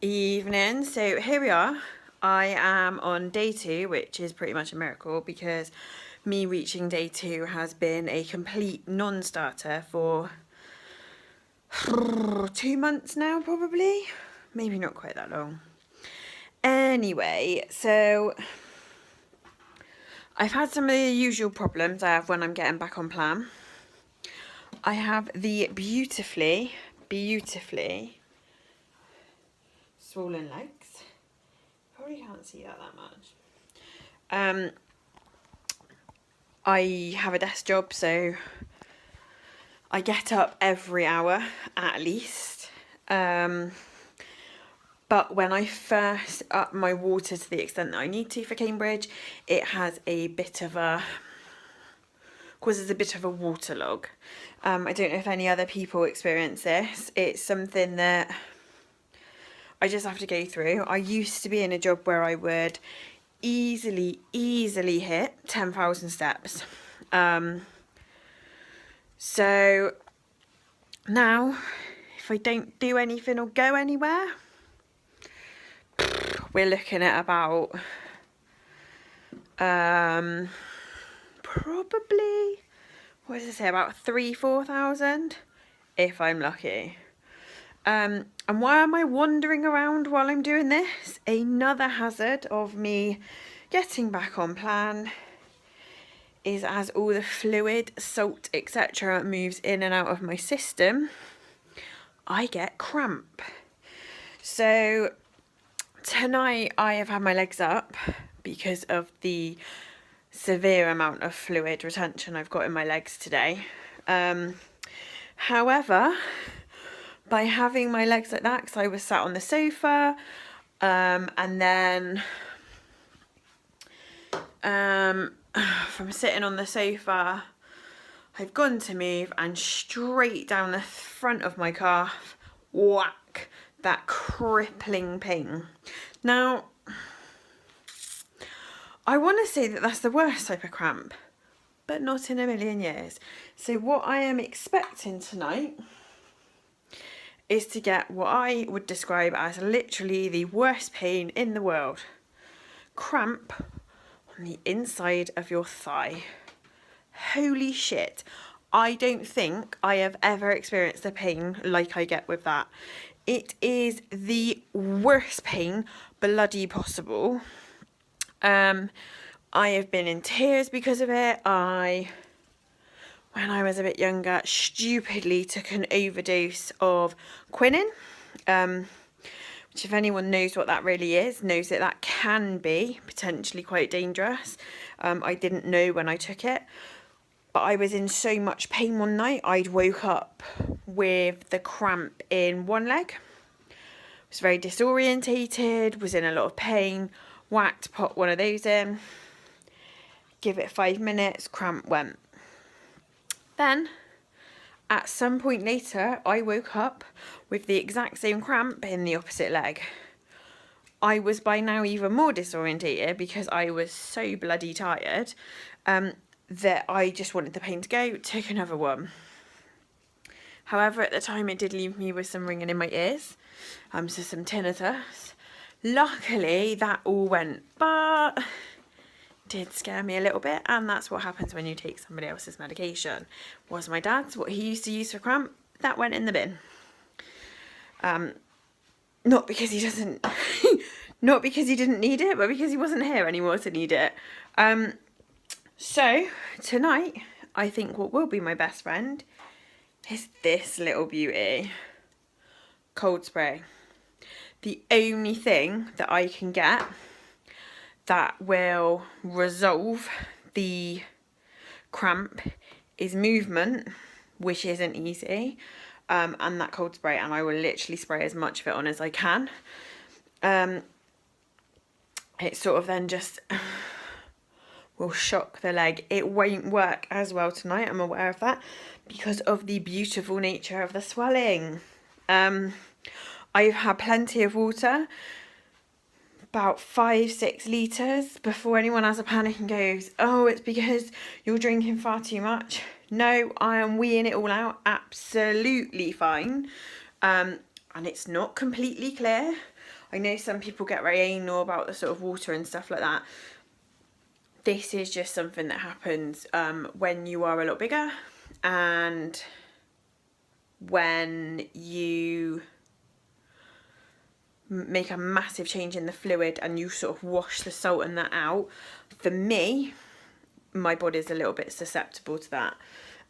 Evening. So here we are. I am on day 2, which is pretty much a miracle because me reaching day 2 has been a complete non-starter for 2 months now, probably. Maybe not quite that long. Anyway, so I've had some of the usual problems I have when I'm getting back on plan. I have the beautifully swollen legs. Probably can't see that much. I have a desk job, so I get up every hour at least. But when I first up my water to the extent that I need to for Cambridge, it has causes a bit of a waterlog. I don't know if any other people experience this. It's something that I just have to go through. I used to be in a job where I would easily hit 10,000 steps. So now, if I don't do anything or go anywhere, we're looking at about probably, what does it say, about 3,000-4,000 if I'm lucky. And why am I wandering around while I'm doing this? Another hazard of me getting back on plan is as all the fluid, salt, etc. moves in and out of my system, I get cramp. So tonight I have had my legs up because of the severe amount of fluid retention I've got in my legs today. However, by having my legs like that, because I was sat on the sofa, and then from sitting on the sofa, I've gone to move and straight down the front of my calf, whack, that crippling pain. Now, I want to say that that's the worst type of cramp, but not in a million years. So what I am expecting tonight is to get what I would describe as literally the worst pain in the world. Cramp on the inside of your thigh. Holy shit. I don't think I have ever experienced a pain like I get with that. It is the worst pain bloody possible. I have been in tears because of it. When I was a bit younger, stupidly took an overdose of quinine, which if anyone knows what that really is, knows that that can be potentially quite dangerous. I didn't know when I took it, but I was in so much pain one night, I'd woke up with the cramp in one leg. Was very disorientated, was in a lot of pain, whacked, put one of those in, give it 5 minutes, cramp went. Then, at some point later, I woke up with the exact same cramp in the opposite leg. I was by now even more disorientated because I was so bloody tired that I just wanted the pain to go, took another one. However, at the time it did leave me with some ringing in my ears, so some tinnitus. Luckily, that all went, but did scare me a little bit, and that's what happens when you take somebody else's medication. Was my dad's, what he used to use for cramp, that went in the bin. Not because he doesn't, not because he didn't need it, but because he wasn't here anymore to need it. So tonight, I think what will be my best friend is this little beauty, cold spray. The only thing that I can get that will resolve the cramp is movement, which isn't easy, and that cold spray, and I will literally spray as much of it on as I can. It sort of then just will shock the leg. It won't work as well tonight, I'm aware of that, because of the beautiful nature of the swelling. I've had plenty of water, about 5-6 litres, before anyone has a panic and goes, oh, it's because you're drinking far too much. No, I am weeing it all out absolutely fine. and it's not completely clear. I know some people get very anal about the sort of water and stuff like that. This is just something that happens when you are a lot bigger, and when you make a massive change in the fluid and you sort of wash the salt and that out. For me, my body's a little bit susceptible to that.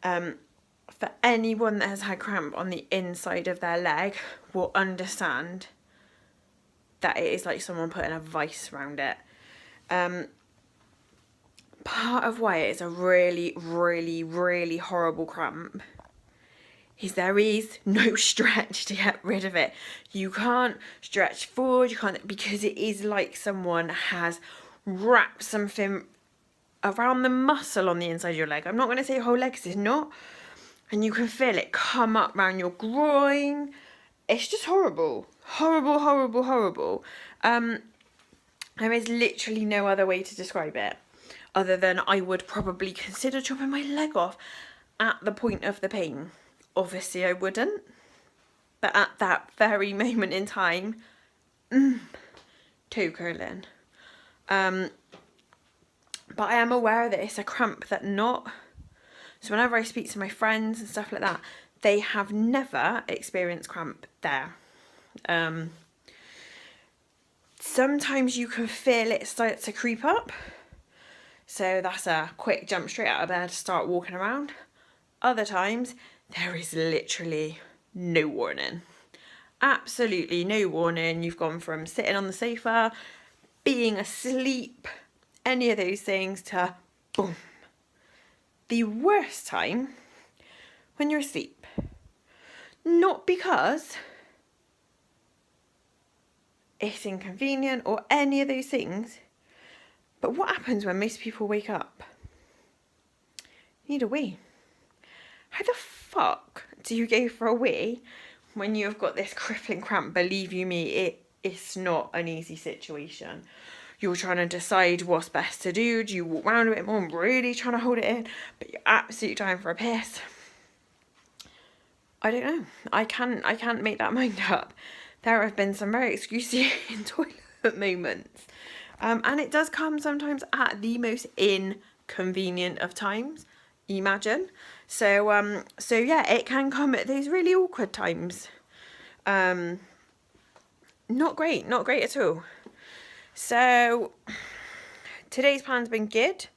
For anyone that has had cramp on the inside of their leg will understand that it is like someone putting a vice around it. Part of why it is a really, really, really horrible cramp is there is no stretch to get rid of it. You can't stretch forward, you can't, because it is like someone has wrapped something around the muscle on the inside of your leg. I'm not going to say your whole leg, because it's not. And you can feel it come up around your groin. It's just horrible. Horrible, horrible, horrible. There is literally no other way to describe it, other than I would probably consider chopping my leg off at the point of the pain. Obviously I wouldn't, but at that very moment in time, toe curling. But I am aware that it's a cramp that not, so whenever I speak to my friends and stuff like that, they have never experienced cramp there. Sometimes you can feel it start to creep up, so that's a quick jump straight out of bed, start walking around. Other times there is literally no warning. Absolutely no warning. You've gone from sitting on the sofa, being asleep, any of those things, to boom. The worst time, when you're asleep. Not because it's inconvenient or any of those things, but what happens when most people wake up? You need a wee. How the fuck do you go for a wee when you've got this crippling cramp? Believe you me, it's not an easy situation. You're trying to decide what's best to do. Do you walk around a bit more and really trying to hold it in? But you're absolutely dying for a piss. I don't know. I can't make that mind up. There have been some very excruciating toilet moments. And it does come sometimes at the most inconvenient of times. Imagine. So yeah, it can come at these really awkward times. Not great at all. So today's plan's been good.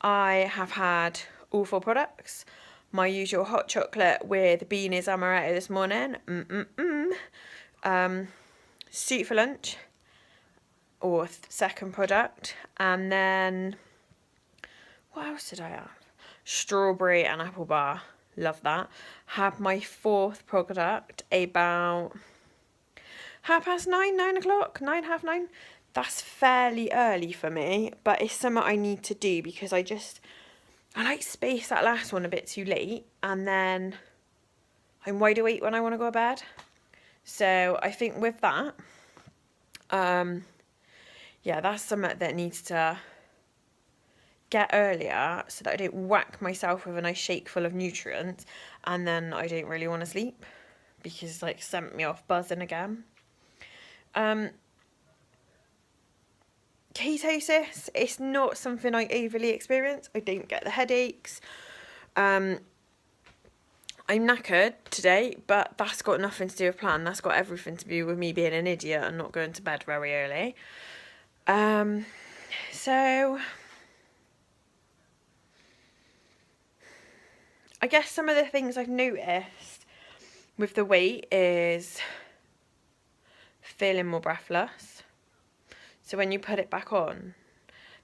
I have had all 4 products. My usual hot chocolate with beanies amaretto this morning. Soup for lunch, or second product, and then what else did I have? Strawberry and apple bar. Love that. Had my 4th product about 9:30, 9 o'clock, 9, half 9. That's fairly early for me, but it's something I need to do because I like space that last one a bit too late, and then I'm wide awake when I want to go to bed. So I think with that, yeah, that's something that needs to get earlier so that I don't whack myself with a nice shake full of nutrients and then I don't really want to sleep because it's like sent me off buzzing again. Ketosis, it's not something I overly experience. I don't get the headaches. I'm knackered today, but that's got nothing to do with plan. That's got everything to do with me being an idiot and not going to bed very early. So I guess some of the things I've noticed with the weight is feeling more breathless. So when you put it back on,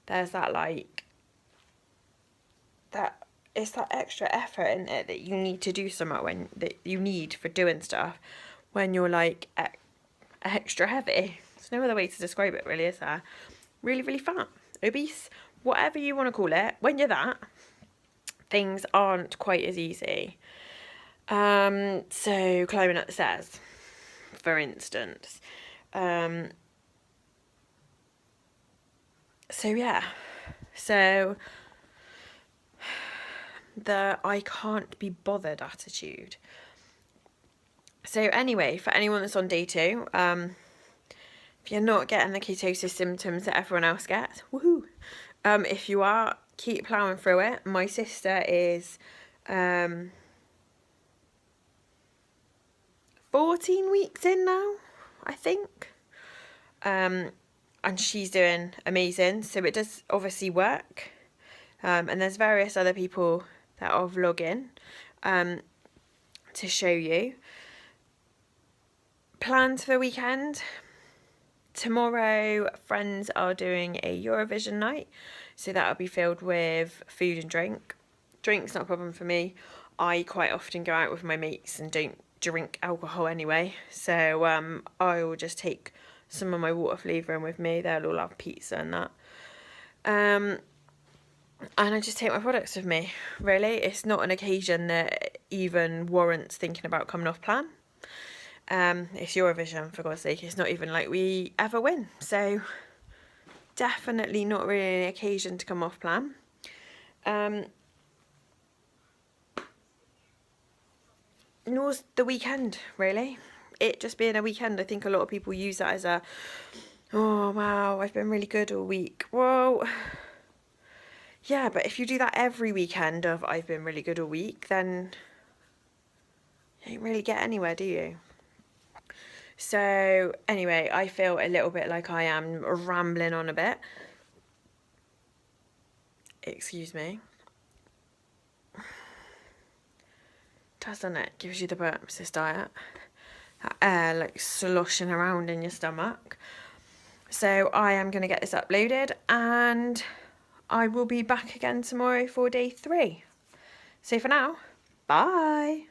there's that it's that extra effort in it that you need to do something that you need for doing stuff when you're like extra heavy. There's no other way to describe it really, is there? Really, really fat, obese, whatever you want to call it. When you're that, things aren't quite as easy. So climbing up the stairs, for instance. So yeah, so the I can't be bothered attitude So anyway, for anyone that's on day 2, if you're not getting the ketosis symptoms that everyone else gets, woohoo! If you are, keep ploughing through it. My sister is 14 weeks in now, I think. And she's doing amazing. So it does obviously work. And there's various other people that are vlogging to show you. Plans for the weekend. Tomorrow, friends are doing a Eurovision night. So that'll be filled with food and drink. Drink's not a problem for me. I quite often go out with my mates and don't drink alcohol anyway. So I will just take some of my water flavour in with me. They'll all have pizza and that. And I just take my products with me, really. It's not an occasion that even warrants thinking about coming off plan. It's Eurovision, for God's sake. It's not even like we ever win. So definitely not really an occasion to come off plan. Nor's the weekend, really. It just being a weekend, I think a lot of people use that as a, oh wow, I've been really good all week. Well, yeah, but if you do that every weekend of I've been really good all week, then you don't really get anywhere, do you? So anyway, I feel a little bit like I am rambling on a bit. Excuse me. Doesn't it? Gives you the burps, this diet. That air like sloshing around in your stomach. So I am going to get this uploaded and I will be back again tomorrow for day 3. So for now, bye.